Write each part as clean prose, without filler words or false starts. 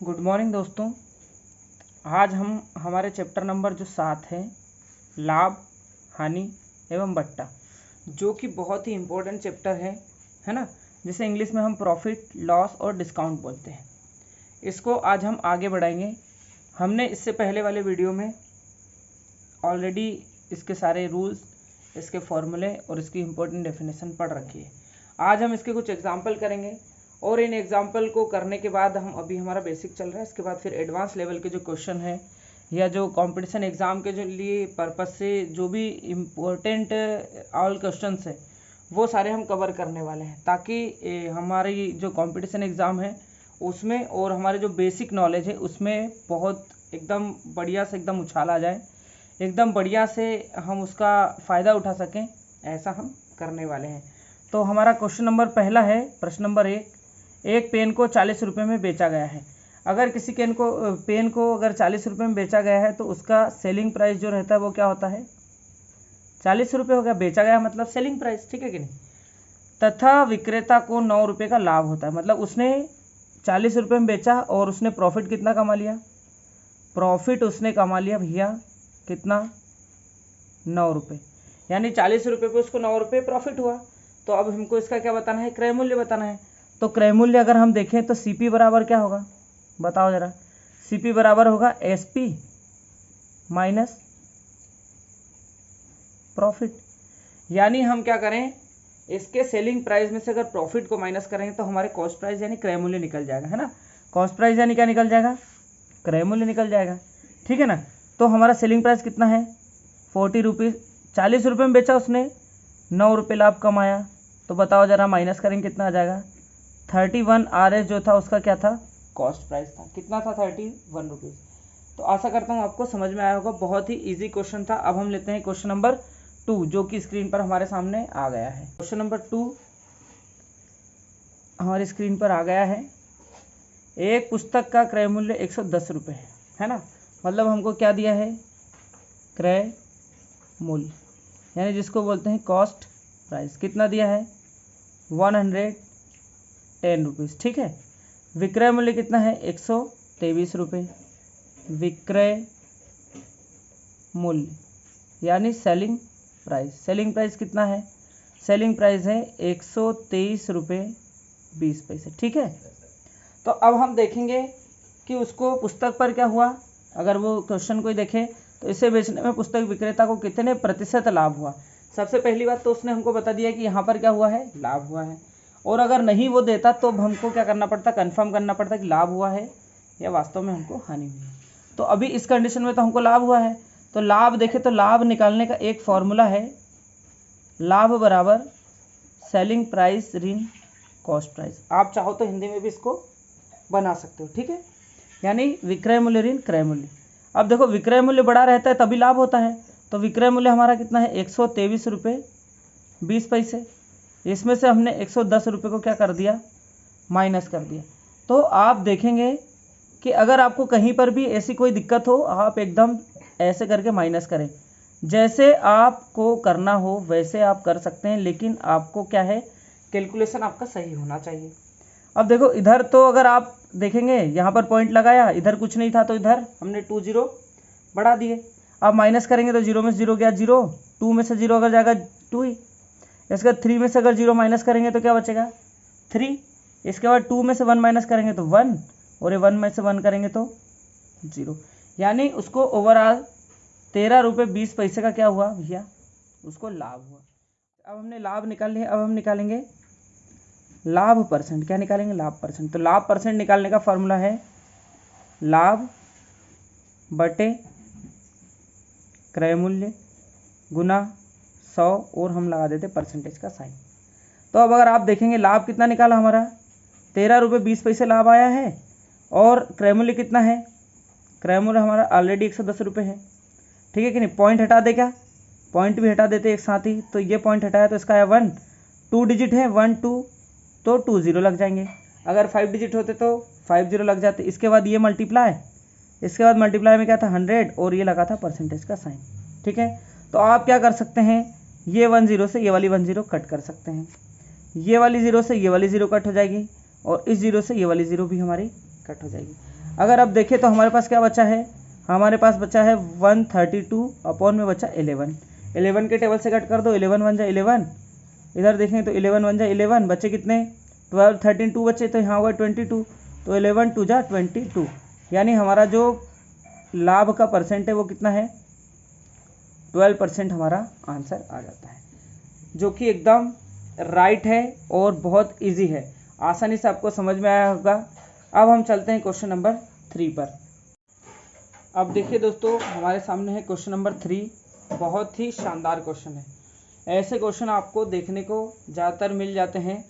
Good morning दोस्तों। आज हम हमारे चैप्टर नंबर जो 7 है, लाभ, हानि एवं बट्टा, जो कि बहुत ही इम्पोर्टेंट चैप्टर है ना, जिसे इंग्लिश में हम प्रॉफिट, लॉस और डिस्काउंट बोलते हैं। इसको आज हम आगे बढ़ाएंगे। हमने इससे पहले वाले वीडियो में ऑलरेडी इसके सारे रूल्स, इसके फॉर्मूले और इसकी इम्पोर्टेंट डेफिनेशन पढ़ रखी है। आज हम इसके कुछ एग्जाम्पल करेंगे और इन एग्जाम्पल को करने के बाद हम अभी हमारा बेसिक चल रहा है, इसके बाद फिर एडवांस लेवल के जो क्वेश्चन है या जो कंपटीशन एग्ज़ाम के जो लिए पर्पस से जो भी इम्पोर्टेंट ऑल क्वेश्चंस है वो सारे हम कवर करने वाले हैं, ताकि हमारी जो कंपटीशन एग्ज़ाम है उसमें और हमारे जो बेसिक नॉलेज है उसमें बहुत एकदम बढ़िया से एकदम उछाल आ जाए, एकदम बढ़िया से हम उसका फ़ायदा उठा सकें, ऐसा हम करने वाले हैं। तो हमारा क्वेश्चन नंबर पहला है, प्रश्न नंबर एक पेन को 40 रुपये में बेचा गया है। अगर किसी पेन को अगर 40 रुपये में बेचा गया है तो उसका सेलिंग प्राइस जो रहता है वो क्या होता है? 40 रुपये हो गया, बेचा गया मतलब सेलिंग प्राइस, ठीक है कि नहीं। तथा विक्रेता को 9 रुपये का लाभ होता है, मतलब उसने 40 रुपये में बेचा और उसने प्रॉफिट कितना कमा लिया? प्रॉफिट उसने कमा लिया भैया कितना? 9 रुपये, यानी 40 रुपये पे उसको 9 रुपये प्रॉफिट हुआ। तो अब हमको इसका क्या बताना है? क्रय मूल्य बताना है। तो क्रय मूल्य अगर हम देखें तो सीपी बराबर क्या होगा, बताओ जरा। सीपी बराबर होगा एसपी माइनस प्रॉफिट। यानी हम क्या करें, इसके सेलिंग प्राइस में से अगर प्रॉफिट को माइनस करेंगे तो हमारे कॉस्ट प्राइस यानी क्रय मूल्य निकल जाएगा, है ना। कॉस्ट प्राइस यानी क्या निकल जाएगा? क्रय मूल्य निकल जाएगा, ठीक है ना। तो हमारा सेलिंग प्राइस कितना है? 40 रुपीज़। 40 रुपये में बेचा उसने, 9 रुपये लाभ कमाया। तो बताओ जरा, माइनस करेंगे कितना आ जाएगा? 31 RS जो था उसका क्या था? कॉस्ट प्राइस था। कितना था? 31 रुपीज़। तो आशा करता हूँ आपको समझ में आया होगा, बहुत ही इजी क्वेश्चन था। अब हम लेते हैं क्वेश्चन नंबर 2, जो कि स्क्रीन पर हमारे सामने आ गया है। क्वेश्चन नंबर 2 हमारी स्क्रीन पर आ गया है। एक पुस्तक का क्रय मूल्य 110 रुपये है ना। मतलब हमको क्या दिया है? क्रय मूल्य, यानी जिसको बोलते हैं कॉस्ट प्राइस, कितना दिया है? 110 रुपीज़, ठीक है। विक्रय मूल्य कितना है? 123 रुपये। विक्रय मूल्य यानी सेलिंग प्राइस, सेलिंग प्राइस कितना है? सेलिंग प्राइस है 123 रुपये 20 पैसे, ठीक है। तो अब हम देखेंगे कि उसको पुस्तक पर क्या हुआ। अगर वो क्वेश्चन कोई देखे तो इसे बेचने में पुस्तक विक्रेता को कितने प्रतिशत लाभ हुआ। सबसे पहली बात तो उसने हमको बता दिया कि यहाँ पर क्या हुआ है? लाभ हुआ है। और अगर नहीं वो देता तो हमको क्या करना पड़ता? कंफर्म करना पड़ता कि लाभ हुआ है या वास्तव में हमको हानि हुई है। तो अभी इस कंडीशन में तो हमको लाभ हुआ है। तो लाभ देखे तो लाभ निकालने का एक फॉर्मूला है, लाभ बराबर सेलिंग प्राइस ऋण कॉस्ट प्राइस। आप चाहो तो हिंदी में भी इसको बना सकते हो, ठीक है। यानी विक्रय मूल्य ऋण क्रय मूल्य। अब देखो, विक्रय मूल्य बड़ा रहता है तभी लाभ होता है। तो विक्रय मूल्य हमारा कितना है? 123 रुपये 20 पैसे। इसमें से हमने 110 रुपये को क्या कर दिया? माइनस कर दिया। तो आप देखेंगे कि अगर आपको कहीं पर भी ऐसी कोई दिक्कत हो, आप एकदम ऐसे करके माइनस करें। जैसे आपको करना हो वैसे आप कर सकते हैं, लेकिन आपको क्या है, कैलकुलेशन आपका सही होना चाहिए। अब देखो, इधर तो अगर आप देखेंगे यहाँ पर पॉइंट लगाया, इधर कुछ नहीं था तो इधर हमने 2 जीरो बढ़ा दिए। अब माइनस करेंगे तो 0 में से 0 गया 0, 2 में से 0 अगर जाएगा 2 ही। इसके बाद 3 में से अगर 0 माइनस करेंगे तो क्या बचेगा? 3। इसके बाद 2 में से 1 माइनस करेंगे तो 1, और ये 1 में से 1 करेंगे तो 0। यानी उसको ओवरऑल 13 रुपये 20 पैसे का क्या हुआ भैया? उसको लाभ हुआ। अब हमने लाभ निकाल लिया। अब हम निकालेंगे लाभ परसेंट। क्या निकालेंगे? लाभ परसेंट। तो लाभ परसेंट निकालने का फॉर्मूला है लाभ बटे क्रय मूल्य गुना 100, और हम लगा देते परसेंटेज का साइन। तो अब अगर आप देखेंगे लाभ कितना निकाला हमारा? 13 रुपये 20 पैसे लाभ आया है। और क्रय मूल्य कितना है? क्रय मूल्य हमारा ऑलरेडी 110 रुपये है, ठीक है कि नहीं। पॉइंट हटा दे, क्या पॉइंट भी हटा देते एक साथ ही। तो ये पॉइंट हटाया तो इसका है 1, 2 डिजिट है 1 2, तो 2 0 लग जाएंगे। अगर 5 डिजिट होते तो 5 0 लग जाते। इसके बाद ये मल्टीप्लाई, इसके बाद मल्टीप्लाई में क्या था? 100, और ये लगा था परसेंटेज का साइन, ठीक है। तो आप क्या कर सकते हैं, ये 1 0 से ये वाली 1 0 कट कर सकते हैं, ये वाली 0 से ये वाली 0 कट हो जाएगी, और इस 0 से ये वाली 0 भी हमारी कट हो जाएगी। अगर अब देखें तो हमारे पास क्या बचा है, हमारे पास बचा है 132 अपॉन में बचा 11। 11 के टेबल से कट कर दो, 11 बन जाए 11, इधर देखें तो 11 बन जाए 11, बचे कितने 12, 13 2 बचे, तो यहाँ हुआ 22, तो 11 2 जा 22, यानी हमारा जो लाभ का परसेंट है वो कितना है 12% हमारा आंसर आ जाता है, जो कि एकदम राइट है और बहुत इजी है, आसानी से आपको समझ में आया होगा। अब हम चलते हैं क्वेश्चन नंबर 3 पर। अब देखिए दोस्तों, हमारे सामने है क्वेश्चन नंबर 3, बहुत ही शानदार क्वेश्चन है। ऐसे क्वेश्चन आपको देखने को ज़्यादातर मिल जाते हैं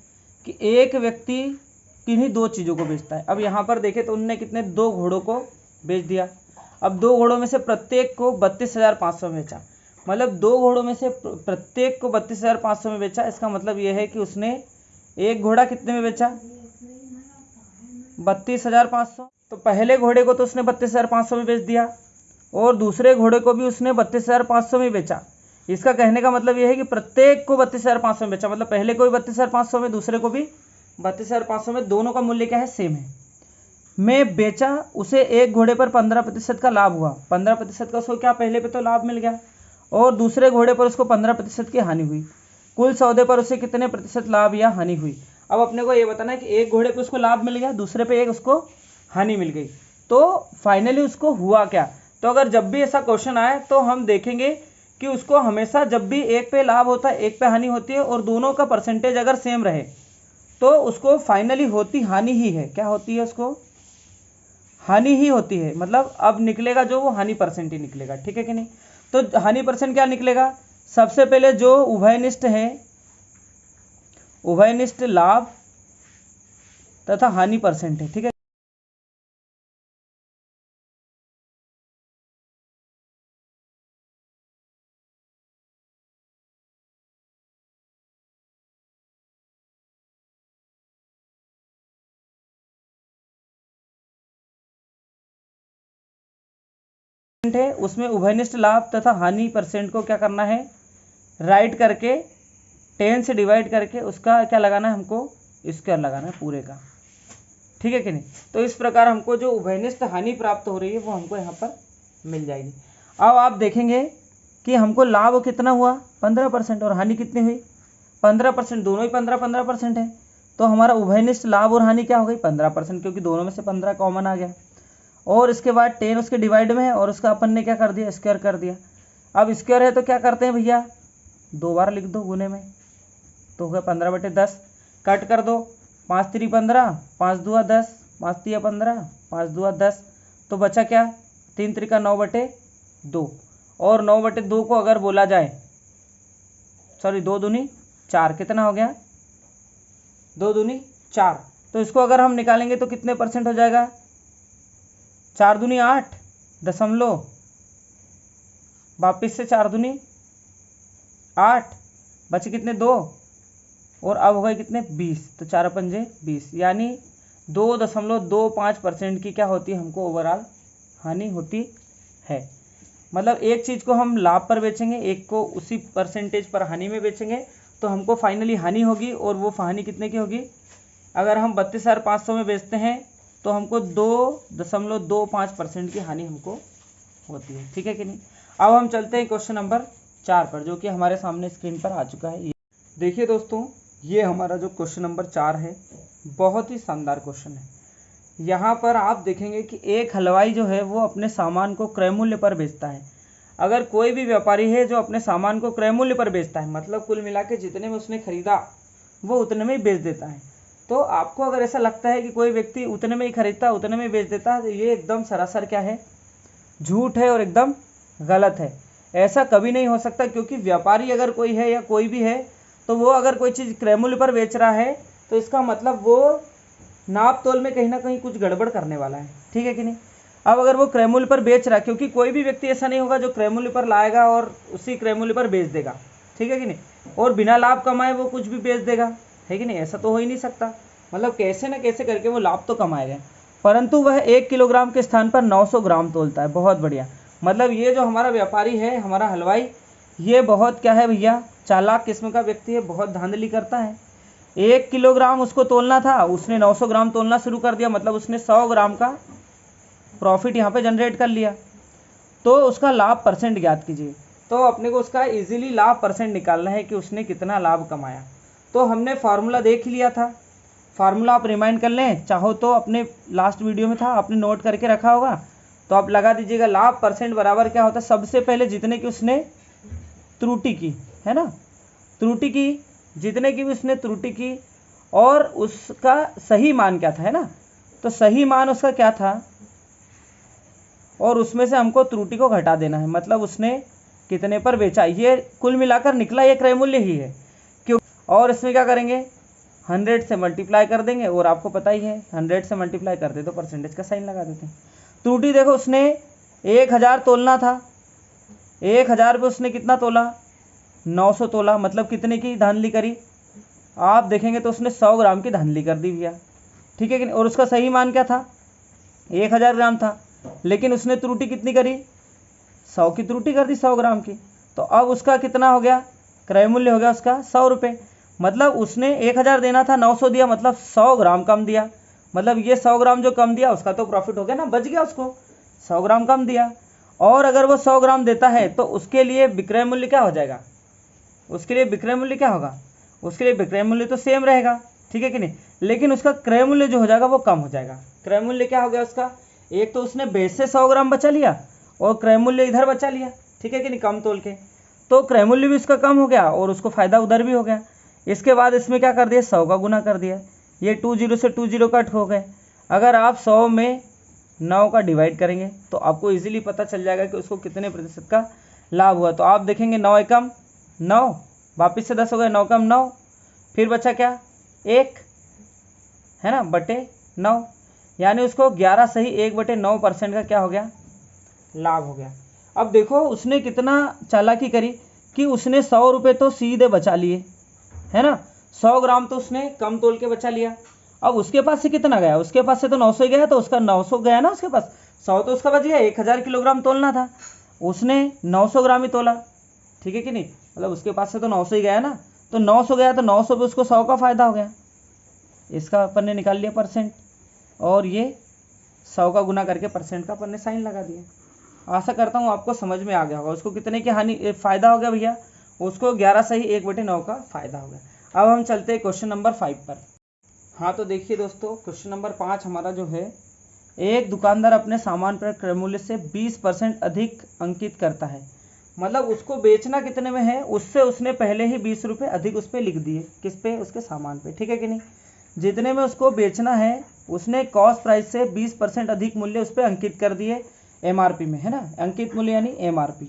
कि एक व्यक्ति किन्हीं दो चीज़ों को बेचता है। अब यहाँ पर देखें तो उनने कितने 2 घोड़ों को बेच दिया। अब 2 घोड़ों में से प्रत्येक को 32,500 में बेचा, मतलब 2 घोड़ों में से प्रत्येक को 32,500 में बेचा। इसका मतलब यह है कि उसने एक घोड़ा कितने में बेचा 32,500, तो पहले घोड़े को तो उसने 32,500 में बेच दिया और दूसरे घोड़े को भी उसने 32,500 में बेचा। इसका कहने का मतलब यह है कि प्रत्येक को 32,500 में बेचा, मतलब पहले को भी 32,500 में, दूसरे को भी 32,500 में, दोनों का मूल्य क्या है सेम है। मैं बेचा, उसे एक घोड़े पर 15% का लाभ हुआ, 15% का उसको क्या पहले पे तो लाभ मिल गया और दूसरे घोड़े पर उसको 15% की हानि हुई। कुल सौदे पर उसे कितने प्रतिशत लाभ या हानि हुई। अब अपने को ये बताना है कि एक घोड़े पे उसको लाभ मिल गया, दूसरे पे एक उसको हानि मिल गई, तो फाइनली उसको हुआ क्या। तो अगर जब भी ऐसा क्वेश्चन आए तो हम देखेंगे कि उसको हमेशा जब भी एक पे लाभ होता है एक पे हानि होती है और दोनों का परसेंटेज अगर सेम रहे तो उसको फाइनली होती हानि ही है। क्या होती है, उसको हानि ही होती है, मतलब अब निकलेगा जो वो हानि परसेंट ही निकलेगा, ठीक है कि नहीं। तो हानि परसेंट क्या निकलेगा, सबसे पहले जो उभयनिष्ठ है, उभयनिष्ठ लाभ तथा हानि परसेंट है, ठीक है। है उसमें उभयनिष्ठ लाभ तथा हानि परसेंट को क्या करना है, राइट करके 10 से डिवाइड करके उसका क्या लगाना है, हमको स्क्वायर लगाना है पूरे का, ठीक है कि नहीं। तो इस प्रकार हमको जो उभयनिष्ठ हानि प्राप्त हो रही है वो हमको यहाँ पर मिल जाएगी। अब आप देखेंगे कि हमको लाभ कितना हुआ 15% और हानि कितनी हुई 15%, दोनों ही 15% है, तो हमारा उभयनिष्ठ लाभ और हानि क्या हो गई 15%, क्योंकि दोनों में से 15 कॉमन आ गया और इसके बाद 10 उसके डिवाइड में है और उसका अपन ने क्या कर दिया स्क्वायर कर दिया। अब स्क्वायर है तो क्या करते हैं भैया 2 बार लिख दो गुने में, तो हो गया 15/10, कट कर दो 5 3 15, 5 2 10, 5 3 15, 5 2 10, तो बचा क्या 3 3 9/2 और 9/2 को अगर बोला जाए, सॉरी 2 दूनी 4, कितना हो गया 2 दूनी 4, तो इसको अगर हम निकालेंगे तो कितने परसेंट हो जाएगा 4 दूनी 8 दशमलव, वापिस से 4 दूनी 8, बचे कितने 2 और अब हो गए कितने 20, तो 4 पंजे 20, यानी 2.25% की क्या होती है हमको ओवरऑल हानि होती है। मतलब एक चीज़ को हम लाभ पर बेचेंगे, एक को उसी परसेंटेज पर हानि में बेचेंगे, तो हमको फाइनली हानि होगी और वो हानि कितने की होगी, अगर हम 32,500 में बेचते हैं तो हमको 2.25% की हानि हमको होती है, ठीक है कि नहीं। अब हम चलते हैं क्वेश्चन नंबर 4 पर, जो कि हमारे सामने स्क्रीन पर आ चुका है। देखिए दोस्तों, ये हमारा जो क्वेश्चन नंबर 4 है बहुत ही शानदार क्वेश्चन है। यहाँ पर आप देखेंगे कि एक हलवाई जो है वो अपने सामान को क्रय मूल्य पर बेचता है। अगर कोई भी व्यापारी है जो अपने सामान को क्रय मूल्य पर बेचता है, मतलब कुल मिला के जितने में उसने खरीदा वो उतने में ही बेच देता है, तो आपको अगर ऐसा लगता है कि कोई व्यक्ति उतने में ही खरीदता उतने में बेच देता है, तो ये एकदम सरासर क्या है, झूठ है और एकदम गलत है। ऐसा कभी नहीं हो सकता, क्योंकि व्यापारी अगर कोई है या कोई भी है तो वो अगर कोई चीज़ क्रय मूल्य पर बेच रहा है तो इसका मतलब वो नाप तोल में कहीं ना कहीं कुछ गड़बड़ करने वाला है, ठीक है कि नहीं। अब अगर वो क्रय मूल्य पर बेच रहा है, क्योंकि कोई भी व्यक्ति ऐसा नहीं होगा जो क्रय मूल्य पर लाएगा और उसी क्रय मूल्य पर बेच देगा, ठीक है कि नहीं, और बिना लाभ कमाए वो कुछ भी बेच देगा, है कि नहीं, ऐसा तो हो ही नहीं सकता। मतलब कैसे ना कैसे करके वो लाभ तो कमाएगा, परंतु वह 1 किलोग्राम के स्थान पर 900 ग्राम तोलता है। बहुत बढ़िया, मतलब ये जो हमारा व्यापारी है, हमारा हलवाई, ये बहुत क्या है भैया, चालाक किस्म का व्यक्ति है, बहुत धांधली करता है। 1 किलोग्राम उसको तोलना था, उसने 900 ग्राम तोलना शुरू कर दिया, मतलब उसने 100 ग्राम का प्रॉफिट यहाँ पे जनरेट कर लिया। तो उसका लाभ परसेंट ज्ञात कीजिए। तो अपने को उसका इजीली लाभ परसेंट निकालना है कि उसने कितना लाभ कमाया। तो हमने फार्मूला देख लिया था, फार्मूला आप रिमाइंड कर लें, चाहो तो अपने लास्ट वीडियो में था, आपने नोट करके रखा होगा, तो आप लगा दीजिएगा। लाभ परसेंट बराबर क्या होता है, सबसे पहले जितने की उसने त्रुटि की, है ना, त्रुटि की, जितने की भी उसने त्रुटि की और उसका सही मान क्या था, है ना, तो सही मान उसका क्या था और उसमें से हमको त्रुटि को घटा देना है, मतलब उसने कितने पर बेचा, ये कुल मिलाकर निकला ये क्रय मूल्य ही है। क्यों, और इसमें क्या करेंगे, 100 से मल्टीप्लाई कर देंगे, और आपको पता ही है 100 से मल्टीप्लाई करते तो परसेंटेज का साइन लगा देते हैं। त्रुटि देखो, उसने 1000 तोलना था, 1000 पे उसने कितना तोला, 900 तोला, मतलब कितने की धांधली करी, आप देखेंगे तो उसने 100 ग्राम की धांधली कर दी भैया, ठीक है कि नहीं। और उसका सही मान क्या था, 1000 ग्राम था, लेकिन उसने त्रुटि कितनी करी, 100 की त्रुटि कर दी, 100 ग्राम की। तो अब उसका कितना हो गया, क्रय मूल्य हो गया उसका 100 रुपये, मतलब उसने 1000 देना था, 900 दिया, मतलब 100 ग्राम कम दिया, मतलब ये 100 ग्राम जो कम दिया उसका तो प्रॉफिट हो गया ना, बच गया उसको, 100 ग्राम कम दिया। और अगर वो 100 ग्राम देता है तो उसके लिए विक्रय मूल्य क्या हो जाएगा, उसके लिए विक्रय मूल्य क्या होगा, उसके लिए विक्रय मूल्य तो सेम रहेगा, ठीक है कि नहीं, लेकिन उसका क्रय मूल्य जो हो जाएगा वो कम हो जाएगा। क्रय मूल्य क्या हो गया उसका, एक तो उसने बेस से 100 ग्राम बचा लिया और क्रय मूल्य इधर बचा लिया, ठीक है कि नहीं, कम तोल के, तो क्रय मूल्य भी उसका कम हो गया और उसको फायदा उधर भी हो गया। इसके बाद इसमें क्या कर दिया, 100 का गुना कर दिया, ये 20 से 20 कट हो गए। अगर आप 100 में 9 का डिवाइड करेंगे तो आपको इजीली पता चल जाएगा कि उसको कितने प्रतिशत का लाभ हुआ। तो आप देखेंगे 9 एकम 9, वापिस से 10 हो गए, 9 कम 9, फिर बचा क्या 1, है ना, बटे 9, यानी उसको 11 सही 1/9% का क्या हो गया, लाभ हो गया। अब देखो उसने कितना चालाकी करी कि उसने 100 रुपये तो सीधे बचा लिए, है ना, 100 ग्राम तो उसने कम तोल के बचा लिया। अब उसके पास से कितना गया, उसके पास से तो 900 ही गया, तो उसका 900 गया ना, उसके पास 100 तो उसका बच गया, 1000 किलोग्राम तोलना था, उसने 900 ग्राम ही तोला, ठीक है कि नहीं, मतलब उसके पास से तो 900 ही गया ना, तो 900 गया तो 900 पे उसको 100 का फायदा हो गया, इसका अपन ने निकाल लिया परसेंट, और ये 100 का गुना करके परसेंट का अपन ने साइन लगा दिया। आशा करता हूँ आपको समझ में आ गया होगा। उसको कितने की हानि फायदा हो गया भैया, उसको 11 सही 1/9 का फायदा हो गया। अब हम चलते हैं क्वेश्चन नंबर 5 पर। हाँ तो देखिए दोस्तों, क्वेश्चन नंबर 5 हमारा जो है, एक दुकानदार अपने सामान पर क्रय मूल्य से 20% अधिक अंकित करता है, मतलब उसको बेचना कितने में है, उससे उसने पहले ही 20 रुपये अधिक उस पर लिख दिए, किस पे, उसके सामान पे, ठीक है कि नहीं, जितने में उसको बेचना है उसने कॉस्ट प्राइस से 20% अधिक मूल्य उस पर अंकित कर दिए एमआरपी में, है ना, अंकित मूल्य यानी एमआरपी,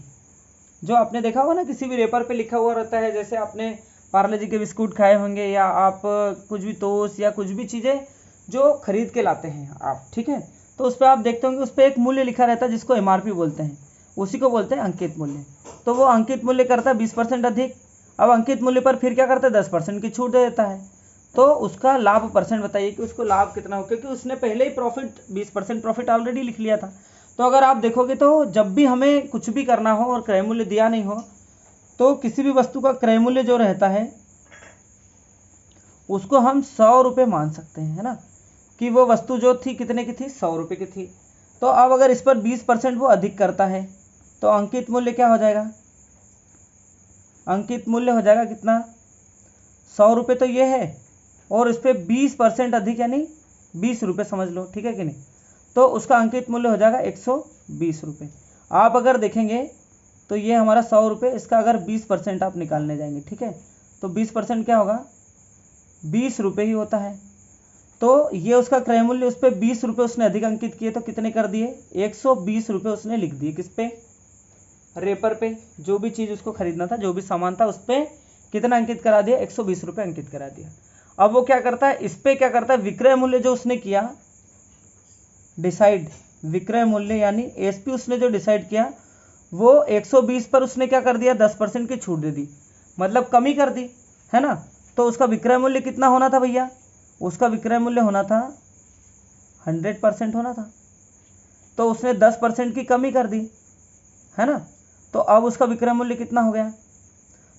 जो आपने देखा होगा ना किसी भी रेपर पे लिखा हुआ रहता है, जैसे आपने पार्ले जी के बिस्कुट खाए होंगे, या आप कुछ भी टोस्ट या कुछ भी चीज़ें जो खरीद के लाते हैं आप, ठीक है, तो उस पर आप देखते होंगे उस पर एक मूल्य लिखा रहता है जिसको एमआरपी बोलते हैं, उसी को बोलते हैं अंकित मूल्य। तो वो अंकित मूल्य करता है 20% अधिक, अब अंकित मूल्य पर फिर क्या करता है, 10% की छूट दे देता है, तो उसका लाभ परसेंट बताइए कि उसको लाभ कितना हो, क्योंकि उसने पहले ही प्रॉफिट 20% प्रॉफिट ऑलरेडी लिख लिया था। तो अगर आप देखोगे तो जब भी हमें कुछ भी करना हो और क्रय मूल्य दिया नहीं हो, तो किसी भी वस्तु का क्रय मूल्य जो रहता है उसको हम 100 रुपये मान सकते हैं, है ना, कि वो वस्तु जो थी कितने की थी, 100 रुपये की थी। तो अब अगर इस पर 20% वो अधिक करता है तो अंकित मूल्य क्या हो जाएगा, अंकित मूल्य हो जाएगा कितना, 100 रुपये तो ये है, और इस पर 20% अधिक यानी 20 रुपये समझ लो, ठीक है कि नहीं, तो उसका अंकित मूल्य हो जाएगा 120 रुपये। आप अगर देखेंगे तो ये हमारा 100 रुपये, इसका अगर 20% आप निकालने जाएंगे, ठीक है, तो 20% क्या होगा, 20 रुपये ही होता है। तो ये उसका क्रय मूल्य, उस पर 20 रुपये उसने अधिक अंकित किए तो कितने कर दिए, 120 रुपये उसने लिख दिए, किस पे, रेपर पे, जो भी चीज़ उसको खरीदना था, जो भी सामान था उस पर कितना अंकित करा दिया, 120 रुपये अंकित करा दिया। अब वो क्या करता है, इस पर क्या करता है, विक्रय मूल्य जो उसने किया डिसाइड, विक्रय मूल्य यानी एसपी उसने जो डिसाइड किया वो 120 पर उसने क्या कर दिया, 10% की छूट दे दी, मतलब कमी कर दी, है ना, तो उसका विक्रय मूल्य कितना होना था भैया, उसका विक्रय मूल्य होना था 100% होना था, तो उसने 10% की कमी कर दी, है ना, तो अब उसका विक्रय मूल्य कितना हो गया,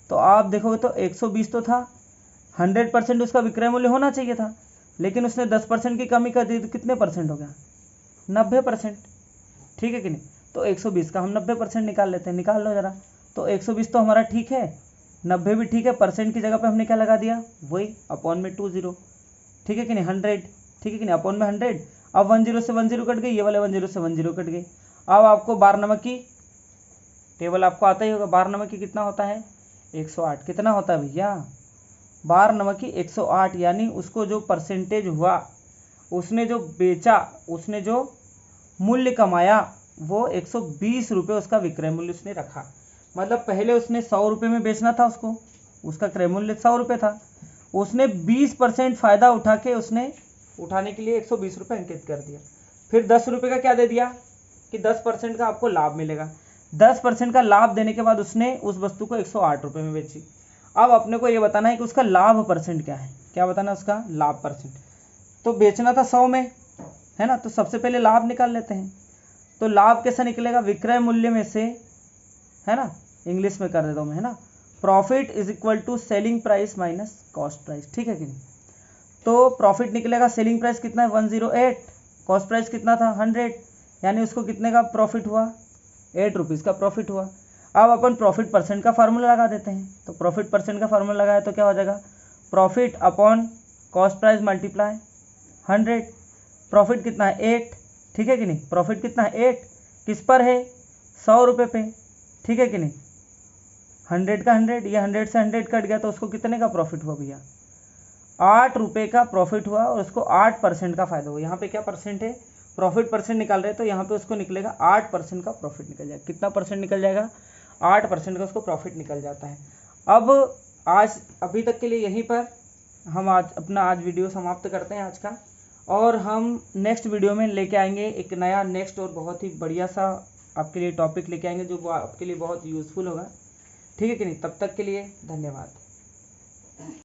तो आप देखोगे तो 120 तो था, 100% उसका विक्रय मूल्य होना चाहिए था, लेकिन उसने 10% की कमी कर दी तो कितने परसेंट हो गया, 90%, ठीक है कि नहीं। तो 120 का हम 90% निकाल लेते हैं, निकाल लो ज़रा। तो 120 तो हमारा ठीक है, 90 भी ठीक है, परसेंट की जगह पे हमने क्या लगा दिया, वही अपॉन में 20, ठीक है कि नहीं, 100, ठीक है कि नहीं, अपॉन में 100। अब 10 से 10 कट गई, ये वाले 10 से 10 कट गई। अब आपको बार नमक की टेबल आपको आता ही होगा, बार नमक की कितना होता है 108, कितना होता है भैया बार नमक की 108, यानी उसको जो परसेंटेज हुआ, उसने जो बेचा, उसने जो मूल्य कमाया वो 120 रुपये उसका विक्रय मूल्य उसने रखा। मतलब पहले उसने 100 रुपये में बेचना था उसको, उसका क्रय मूल्य 100 रुपये था, उसने 20% फायदा उठा के उसने उठाने के लिए 120 रुपये अंकित कर दिया। फिर 10 रुपये का क्या दे दिया कि 10% का आपको लाभ मिलेगा। 10% का लाभ देने के बाद उसने उस वस्तु को 108 रुपये में बेची। अब अपने को ये बताना है कि उसका लाभ परसेंट क्या है, क्या बताना है उसका लाभ परसेंट। तो बेचना था 100 में, है ना, तो सबसे पहले लाभ निकाल लेते हैं। तो लाभ कैसा निकलेगा, विक्रय मूल्य में से, है ना, इंग्लिश में कर देता हूँ मैं, है ना, profit is equal to selling price minus cost price, ठीक है कि नहीं। तो प्रॉफिट निकलेगा, सेलिंग प्राइस कितना है 108, कॉस्ट प्राइस कितना था 100, यानी उसको कितने का प्रॉफिट हुआ 8 रुपीज़ का प्रॉफिट हुआ। अब अपन प्रॉफिट परसेंट का फार्मूला लगा देते हैं। तो प्रॉफिट परसेंट का फार्मूला लगाया तो क्या हो जाएगा, profit upon cost price multiply 100। Profit कितना है 8, ठीक है कि नहीं, प्रॉफिट कितना है 8, किस पर है 100 रुपये पे, ठीक है कि नहीं, 100 का 100, ये 100 से 100 कट गया तो उसको कितने का प्रॉफिट हुआ भैया 8 रुपये का प्रॉफिट हुआ, और उसको 8% का फायदा हुआ। यहाँ पे क्या परसेंट है, प्रॉफिट परसेंट निकाल रहे हैं, तो यहाँ पे उसको निकलेगा 8% का प्रॉफिट निकल जाएगा। कितना परसेंट निकल जाएगा 8% का उसको प्रॉफिट निकल जाता है। अब आज अभी तक के लिए यहीं पर हम आज वीडियो समाप्त करते हैं आज का, और हम नेक्स्ट वीडियो में लेके आएंगे एक नया नेक्स्ट और बहुत ही बढ़िया सा आपके लिए टॉपिक लेके आएंगे जो आपके लिए बहुत यूज़फुल होगा, ठीक है कि नहीं। तब तक के लिए धन्यवाद।